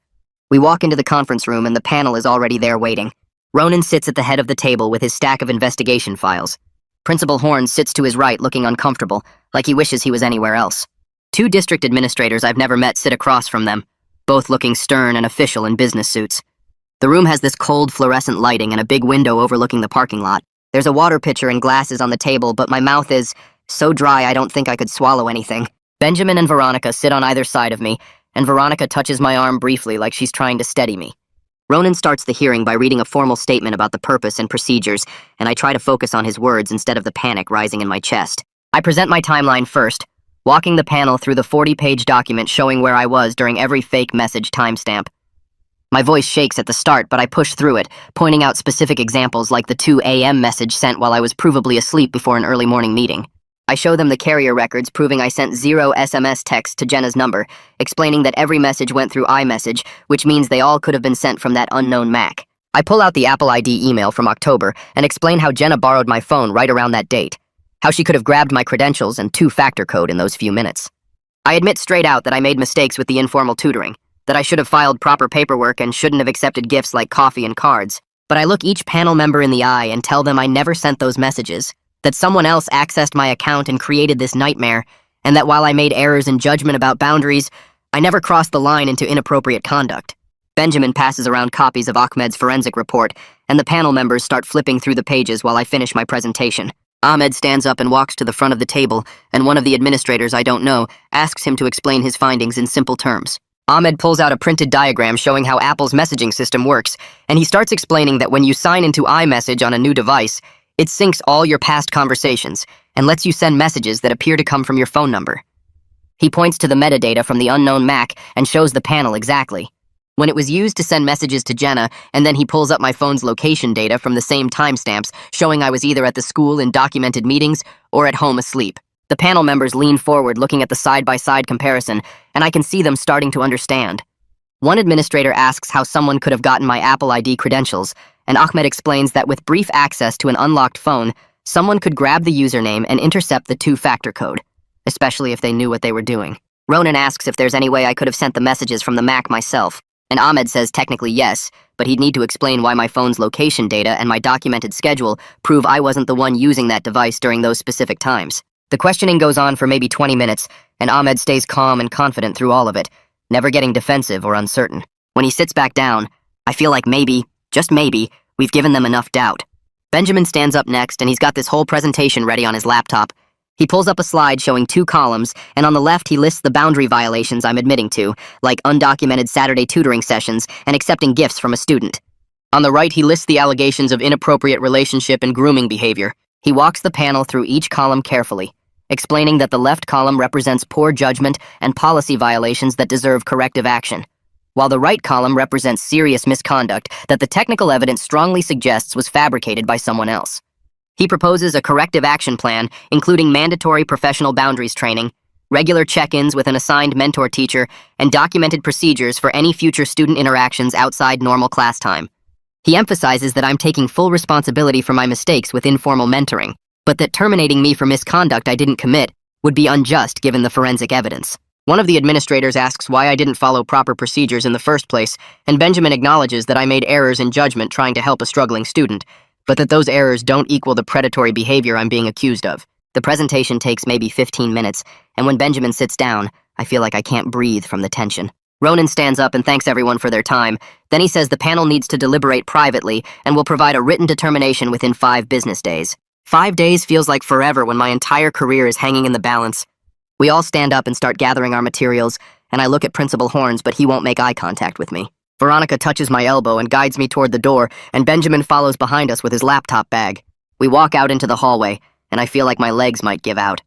We walk into the conference room and the panel is already there waiting. Ronan sits at the head of the table with his stack of investigation files. Principal Horns sits to his right looking uncomfortable, like he wishes he was anywhere else. Two district administrators I've never met sit across from them, both looking stern and official in business suits. The room has this cold fluorescent lighting and a big window overlooking the parking lot. There's a water pitcher and glasses on the table, but my mouth is so dry I don't think I could swallow anything. Benjamin and Veronica sit on either side of me, and Veronica touches my arm briefly like she's trying to steady me. Ronan starts the hearing by reading a formal statement about the purpose and procedures, and I try to focus on his words instead of the panic rising in my chest. I present my timeline first, walking the panel through the 40-page document showing where I was during every fake message timestamp. My voice shakes at the start, but I push through it, pointing out specific examples like the 2 a.m. message sent while I was provably asleep before an early morning meeting. I show them the carrier records proving I sent 0 SMS texts to Jenna's number, explaining that every message went through iMessage, which means they all could have been sent from that unknown Mac. I pull out the Apple ID email from October and explain how Jenna borrowed my phone right around that date, how she could have grabbed my credentials and two-factor code in those few minutes. I admit straight out that I made mistakes with the informal tutoring, that I should have filed proper paperwork and shouldn't have accepted gifts like coffee and cards, but I look each panel member in the eye and tell them I never sent those messages, that someone else accessed my account and created this nightmare, and that while I made errors in judgment about boundaries, I never crossed the line into inappropriate conduct. Benjamin passes around copies of Ahmed's forensic report, and the panel members start flipping through the pages while I finish my presentation. Ahmed stands up and walks to the front of the table, and one of the administrators I don't know asks him to explain his findings in simple terms. Ahmed pulls out a printed diagram showing how Apple's messaging system works, and he starts explaining that when you sign into iMessage on a new device, it syncs all your past conversations and lets you send messages that appear to come from your phone number. He points to the metadata from the unknown Mac and shows the panel exactly. When it was used to send messages to Jenna, and then he pulls up my phone's location data from the same timestamps, showing I was either at the school in documented meetings or at home asleep. The panel members lean forward looking at the side-by-side comparison, and I can see them starting to understand. One administrator asks how someone could have gotten my Apple ID credentials, and Ahmed explains that with brief access to an unlocked phone, someone could grab the username and intercept the two-factor code, especially if they knew what they were doing. Ronan asks if there's any way I could have sent the messages from the Mac myself, and Ahmed says technically yes, but he'd need to explain why my phone's location data and my documented schedule prove I wasn't the one using that device during those specific times. The questioning goes on for maybe 20 minutes, and Ahmed stays calm and confident through all of it, never getting defensive or uncertain. When he sits back down, I feel like maybe, just maybe, we've given them enough doubt. Benjamin stands up next, and he's got this whole presentation ready on his laptop. He pulls up a slide showing 2 columns, and on the left he lists the boundary violations I'm admitting to, like undocumented Saturday tutoring sessions and accepting gifts from a student. On the right he lists the allegations of inappropriate relationship and grooming behavior. He walks the panel through each column carefully, explaining that the left column represents poor judgment and policy violations that deserve corrective action, while the right column represents serious misconduct that the technical evidence strongly suggests was fabricated by someone else. He proposes a corrective action plan, including mandatory professional boundaries training, regular check-ins with an assigned mentor teacher, and documented procedures for any future student interactions outside normal class time. He emphasizes that I'm taking full responsibility for my mistakes with informal mentoring, but that terminating me for misconduct I didn't commit would be unjust given the forensic evidence. One of the administrators asks why I didn't follow proper procedures in the first place, and Benjamin acknowledges that I made errors in judgment trying to help a struggling student, but that those errors don't equal the predatory behavior I'm being accused of. The presentation takes maybe 15 minutes, and when Benjamin sits down, I feel like I can't breathe from the tension. Ronan stands up and thanks everyone for their time. Then he says the panel needs to deliberate privately and will provide a written determination within 5 business days. 5 days feels like forever when my entire career is hanging in the balance. We all stand up and start gathering our materials, and I look at Principal Horns, but he won't make eye contact with me. Veronica touches my elbow and guides me toward the door, and Benjamin follows behind us with his laptop bag. We walk out into the hallway, and I feel like my legs might give out.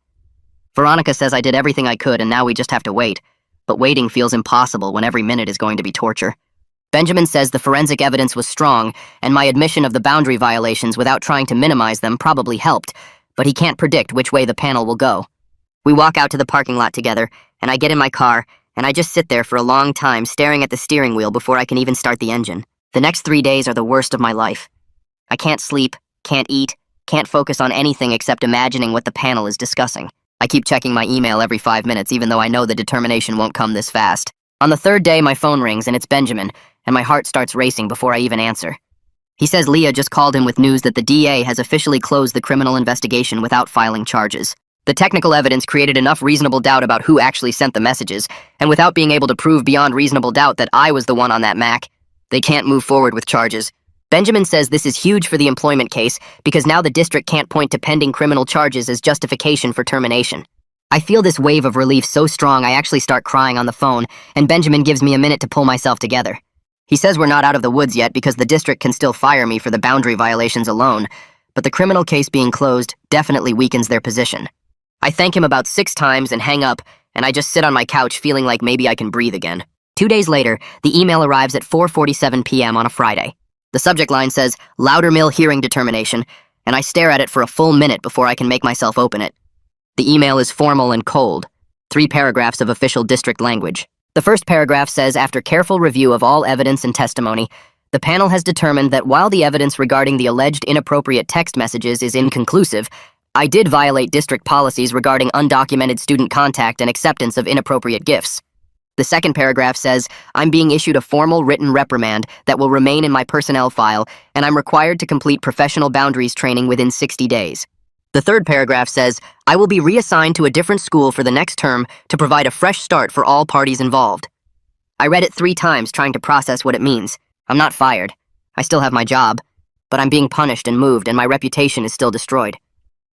Veronica says I did everything I could, and now we just have to wait. But waiting feels impossible when every minute is going to be torture. Benjamin says the forensic evidence was strong, and my admission of the boundary violations without trying to minimize them probably helped, but he can't predict which way the panel will go. We walk out to the parking lot together, and I get in my car, and I just sit there for a long time staring at the steering wheel before I can even start the engine. The next 3 days are the worst of my life. I can't sleep, can't eat, can't focus on anything except imagining what the panel is discussing. I keep checking my email every 5 minutes, even though I know the determination won't come this fast. On the third day, my phone rings, and it's Benjamin, and my heart starts racing before I even answer. He says Leah just called him with news that the DA has officially closed the criminal investigation without filing charges. The technical evidence created enough reasonable doubt about who actually sent the messages, and without being able to prove beyond reasonable doubt that I was the one on that Mac, they can't move forward with charges. Benjamin says this is huge for the employment case because now the district can't point to pending criminal charges as justification for termination. I feel this wave of relief so strong I actually start crying on the phone, and Benjamin gives me a minute to pull myself together. He says we're not out of the woods yet because the district can still fire me for the boundary violations alone, but the criminal case being closed definitely weakens their position. I thank him about 6 times and hang up, and I just sit on my couch feeling like maybe I can breathe again. 2 days later, the email arrives at 4:47 p.m. on a Friday. The subject line says, Loudermill hearing determination, and I stare at it for a full minute before I can make myself open it. The email is formal and cold, 3 paragraphs of official district language. The first paragraph says, after careful review of all evidence and testimony, the panel has determined that while the evidence regarding the alleged inappropriate text messages is inconclusive, I did violate district policies regarding undocumented student contact and acceptance of inappropriate gifts. The second paragraph says, I'm being issued a formal written reprimand that will remain in my personnel file, and I'm required to complete professional boundaries training within 60 days. The third paragraph says, I will be reassigned to a different school for the next term to provide a fresh start for all parties involved. I read it 3 times trying to process what it means. I'm not fired. I still have my job, but I'm being punished and moved, and my reputation is still destroyed.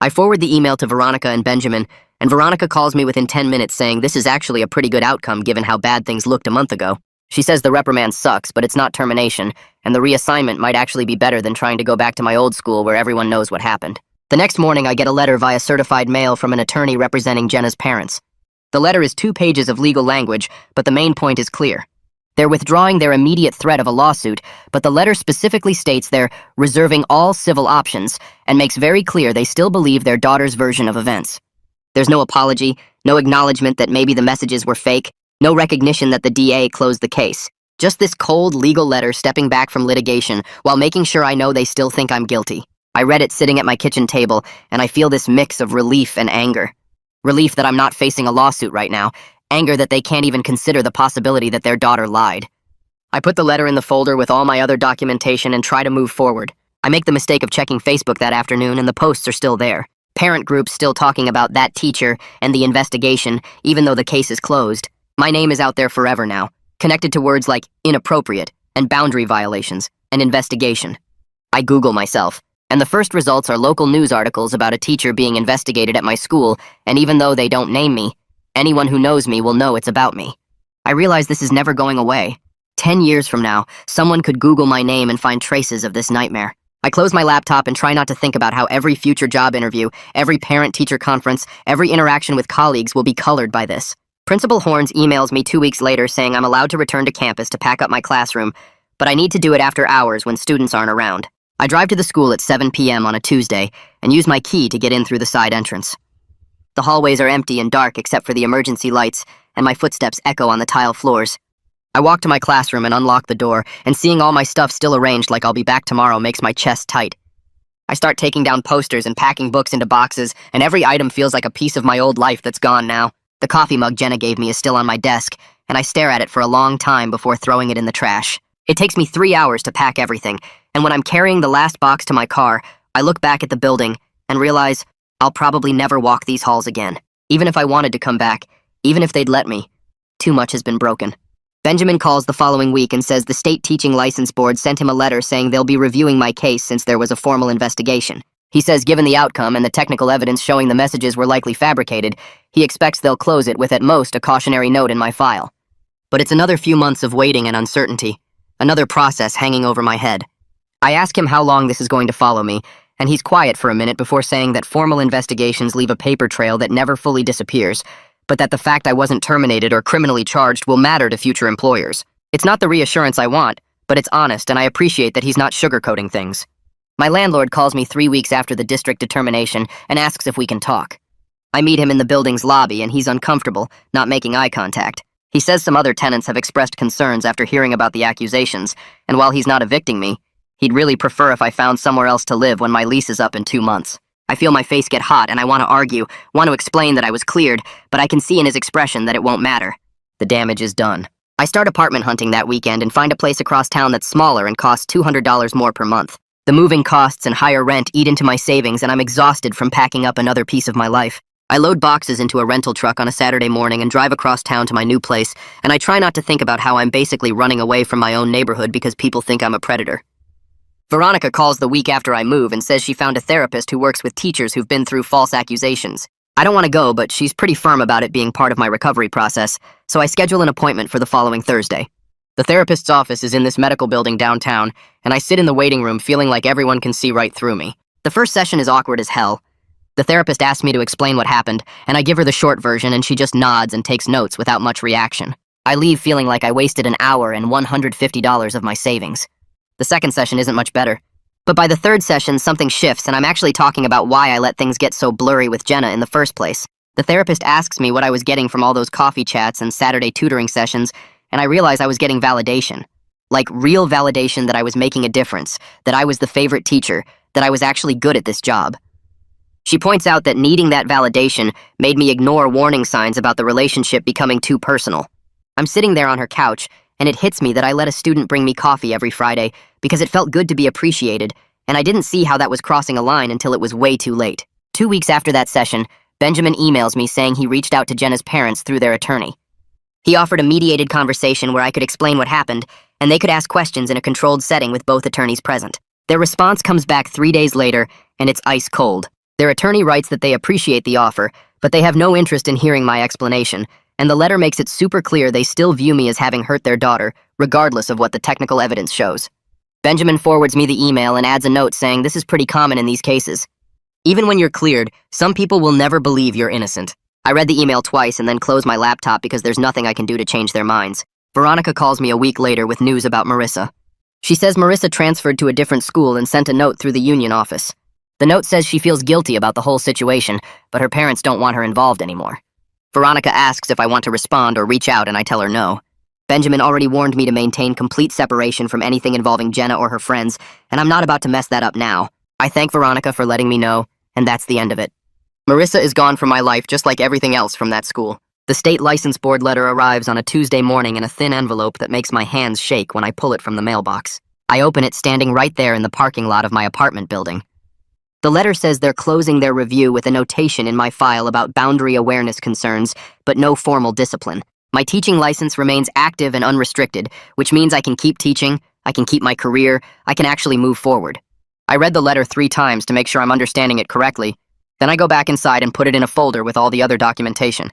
I forward the email to Veronica and Benjamin, and Veronica calls me within 10 minutes saying this is actually a pretty good outcome given how bad things looked a month ago. She says the reprimand sucks, but it's not termination, and the reassignment might actually be better than trying to go back to my old school where everyone knows what happened. The next morning, I get a letter via certified mail from an attorney representing Jenna's parents. The letter is 2 pages of legal language, but the main point is clear. They're withdrawing their immediate threat of a lawsuit, but the letter specifically states they're reserving all civil options and makes very clear they still believe their daughter's version of events. There's no apology, no acknowledgement that maybe the messages were fake, no recognition that the DA closed the case. Just this cold legal letter stepping back from litigation while making sure I know they still think I'm guilty. I read it sitting at my kitchen table, and I feel this mix of relief and anger. Relief that I'm not facing a lawsuit right now, anger that they can't even consider the possibility that their daughter lied. I put the letter in the folder with all my other documentation and try to move forward. I make the mistake of checking Facebook that afternoon, and the posts are still there. Parent groups still talking about that teacher and the investigation, even though the case is closed. My name is out there forever now, connected to words like inappropriate and boundary violations and investigation. I Google myself, and the first results are local news articles about a teacher being investigated at my school, and even though they don't name me, anyone who knows me will know it's about me. I realize this is never going away. 10 years from now, someone could Google my name and find traces of this nightmare. I close my laptop and try not to think about how every future job interview, every parent-teacher conference, every interaction with colleagues will be colored by this. Principal Horns emails me 2 weeks later saying I'm allowed to return to campus to pack up my classroom, but I need to do it after hours when students aren't around. I drive to the school at 7 p.m. on a Tuesday and use my key to get in through the side entrance. The hallways are empty and dark except for the emergency lights, and my footsteps echo on the tile floors. I walk to my classroom and unlock the door, and seeing all my stuff still arranged like I'll be back tomorrow makes my chest tight. I start taking down posters and packing books into boxes, and every item feels like a piece of my old life that's gone now. The coffee mug Jenna gave me is still on my desk, and I stare at it for a long time before throwing it in the trash. It takes me 3 hours to pack everything, and when I'm carrying the last box to my car, I look back at the building and realize I'll probably never walk these halls again. Even if I wanted to come back, even if they'd let me, too much has been broken. Benjamin calls the following week and says the state teaching license board sent him a letter saying they'll be reviewing my case since there was a formal investigation. He says given the outcome and the technical evidence showing the messages were likely fabricated, he expects they'll close it with at most a cautionary note in my file. But it's another few months of waiting and uncertainty, another process hanging over my head. I ask him how long this is going to follow me, and he's quiet for a minute before saying that formal investigations leave a paper trail that never fully disappears, but that the fact I wasn't terminated or criminally charged will matter to future employers. It's not the reassurance I want, but it's honest, and I appreciate that he's not sugarcoating things. My landlord calls me 3 weeks after the district determination and asks if we can talk. I meet him in the building's lobby and he's uncomfortable, not making eye contact. He says some other tenants have expressed concerns after hearing about the accusations, and while he's not evicting me, he'd really prefer if I found somewhere else to live when my lease is up in 2 months. I feel my face get hot and I want to argue, want to explain that I was cleared, but I can see in his expression that it won't matter. The damage is done. I start apartment hunting that weekend and find a place across town that's smaller and costs $200 more per month. The moving costs and higher rent eat into my savings and I'm exhausted from packing up another piece of my life. I load boxes into a rental truck on a Saturday morning and drive across town to my new place, and I try not to think about how I'm basically running away from my own neighborhood because people think I'm a predator. Veronica calls the week after I move and says she found a therapist who works with teachers who've been through false accusations. I don't want to go, but she's pretty firm about it being part of my recovery process, so I schedule an appointment for the following Thursday. The therapist's office is in this medical building downtown, and I sit in the waiting room feeling like everyone can see right through me. The first session is awkward as hell. The therapist asks me to explain what happened, and I give her the short version and she just nods and takes notes without much reaction. I leave feeling like I wasted an hour and $150 of my savings. The second session isn't much better. But by the third session, something shifts and I'm actually talking about why I let things get so blurry with Jenna in the first place. The therapist asks me what I was getting from all those coffee chats and Saturday tutoring sessions, and I realize I was getting validation. Like real validation that I was making a difference, that I was the favorite teacher, that I was actually good at this job. She points out that needing that validation made me ignore warning signs about the relationship becoming too personal. I'm sitting there on her couch, and it hits me that I let a student bring me coffee every Friday because it felt good to be appreciated, and I didn't see how that was crossing a line until it was way too late. 2 weeks after that session, Benjamin emails me saying he reached out to Jenna's parents through their attorney. He offered a mediated conversation where I could explain what happened, and they could ask questions in a controlled setting with both attorneys present. Their response comes back 3 days later, and it's ice cold. Their attorney writes that they appreciate the offer, but they have no interest in hearing my explanation, and the letter makes it super clear they still view me as having hurt their daughter, regardless of what the technical evidence shows. Benjamin forwards me the email and adds a note saying this is pretty common in these cases. Even when you're cleared, some people will never believe you're innocent. I read the email twice and then close my laptop because there's nothing I can do to change their minds. Veronica calls me a week later with news about Marissa. She says Marissa transferred to a different school and sent a note through the union office. The note says she feels guilty about the whole situation, but her parents don't want her involved anymore. Veronica asks if I want to respond or reach out, and I tell her no. Benjamin already warned me to maintain complete separation from anything involving Jenna or her friends, and I'm not about to mess that up now. I thank Veronica for letting me know, and that's the end of it. Marissa is gone from my life just like everything else from that school. The state license board letter arrives on a Tuesday morning in a thin envelope that makes my hands shake when I pull it from the mailbox. I open it standing right there in the parking lot of my apartment building. The letter says they're closing their review with a notation in my file about boundary awareness concerns, but no formal discipline. My teaching license remains active and unrestricted, which means I can keep teaching, I can keep my career, I can actually move forward. I read the letter 3 times to make sure I'm understanding it correctly. Then I go back inside and put it in a folder with all the other documentation.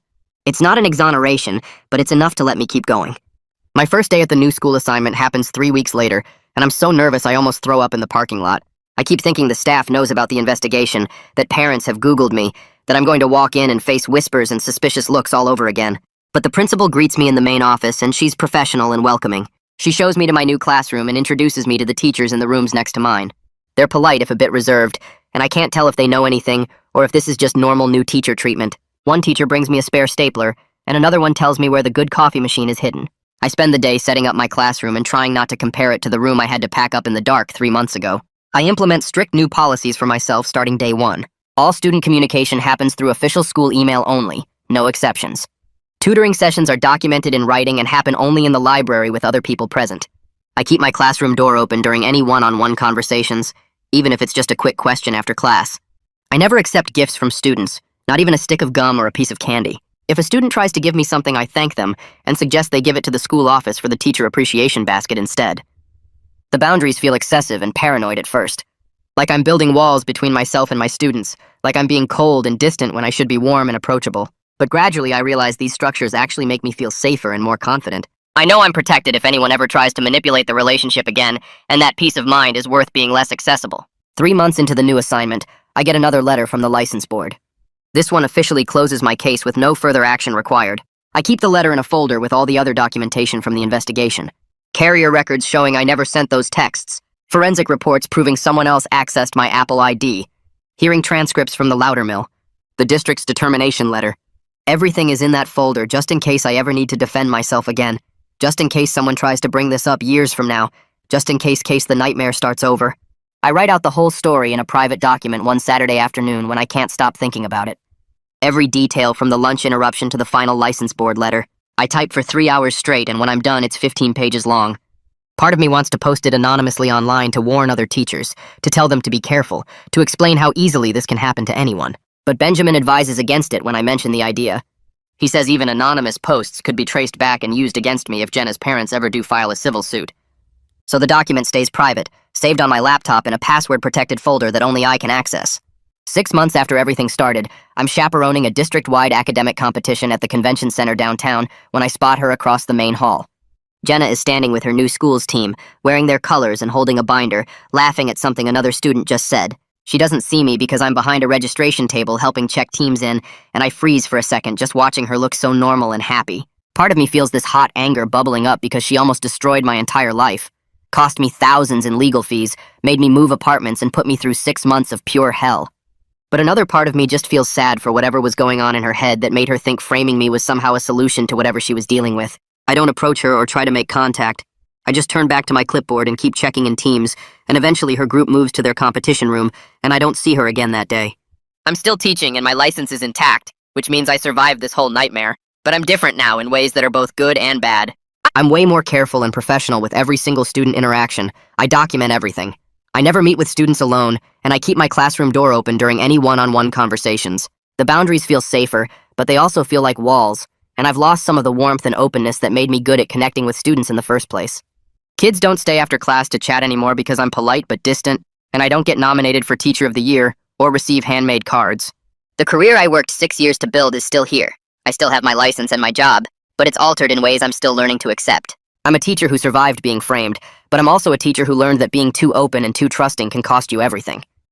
It's not an exoneration, but it's enough to let me keep going. My first day at the new school assignment happens 3 weeks later, and I'm so nervous I almost throw up in the parking lot. I keep thinking the staff knows about the investigation, that parents have Googled me, that I'm going to walk in and face whispers and suspicious looks all over again. But the principal greets me in the main office, and she's professional and welcoming. She shows me to my new classroom and introduces me to the teachers in the rooms next to mine. They're polite if a bit reserved, and I can't tell if they know anything or if this is just normal new teacher treatment. One teacher brings me a spare stapler, and another one tells me where the good coffee machine is hidden. I spend the day setting up my classroom and trying not to compare it to the room I had to pack up in the dark 3 months ago. I implement strict new policies for myself starting day 1. All student communication happens through official school email only, no exceptions. Tutoring sessions are documented in writing and happen only in the library with other people present. I keep my classroom door open during any one-on-one conversations, even if it's just a quick question after class. I never accept gifts from students, not even a stick of gum or a piece of candy. If a student tries to give me something, I thank them and suggest they give it to the school office for the teacher appreciation basket instead. The boundaries feel excessive and paranoid at first. Like I'm building walls between myself and my students, like I'm being cold and distant when I should be warm and approachable. But gradually I realize these structures actually make me feel safer and more confident. I know I'm protected if anyone ever tries to manipulate the relationship again, and that peace of mind is worth being less accessible. 3 months into the new assignment, I get another letter from the license board. This one officially closes my case with no further action required. I keep the letter in a folder with all the other documentation from the investigation. Carrier records showing I never sent those texts, Forensic reports proving someone else accessed my Apple ID. Hearing transcripts from the Loudermill. The district's determination letter. Everything is in that folder just in case I ever need to defend myself again. Just in case someone tries to bring this up years from now. Just in case the nightmare starts over. I write out the whole story in a private document one Saturday afternoon when I can't stop thinking about it. Every detail from the lunch interruption to the final license board letter. I type for 3 hours straight, and when I'm done, it's 15 pages long. Part of me wants to post it anonymously online to warn other teachers, to tell them to be careful, to explain how easily this can happen to anyone. But Benjamin advises against it when I mention the idea. He says even anonymous posts could be traced back and used against me if Jenna's parents ever do file a civil suit. So the document stays private, saved on my laptop in a password-protected folder that only I can access. 6 months after everything started, I'm chaperoning a district-wide academic competition at the convention center downtown when I spot her across the main hall. Jenna is standing with her new school's team, wearing their colors and holding a binder, laughing at something another student just said. She doesn't see me because I'm behind a registration table helping check teams in, and I freeze for a second just watching her look so normal and happy. Part of me feels this hot anger bubbling up because she almost destroyed my entire life. Cost me thousands in legal fees, made me move apartments, and put me through 6 months of pure hell. But another part of me just feels sad for whatever was going on in her head that made her think framing me was somehow a solution to whatever she was dealing with. I don't approach her or try to make contact. I just turn back to my clipboard and keep checking in teams, and eventually her group moves to their competition room, and I don't see her again that day. I'm still teaching and my license is intact, which means I survived this whole nightmare, but I'm different now in ways that are both good and bad. I'm way more careful and professional with every single student interaction. I document everything. I never meet with students alone, and I keep my classroom door open during any one-on-one conversations. The boundaries feel safer, but they also feel like walls, and I've lost some of the warmth and openness that made me good at connecting with students in the first place. Kids don't stay after class to chat anymore because I'm polite but distant, and I don't get nominated for Teacher of the Year or receive handmade cards. The career I worked 6 years to build is still here. I still have my license and my job, but it's altered in ways I'm still learning to accept. I'm a teacher who survived being framed, but I'm also a teacher who learned that being too open and too trusting can cost you everything.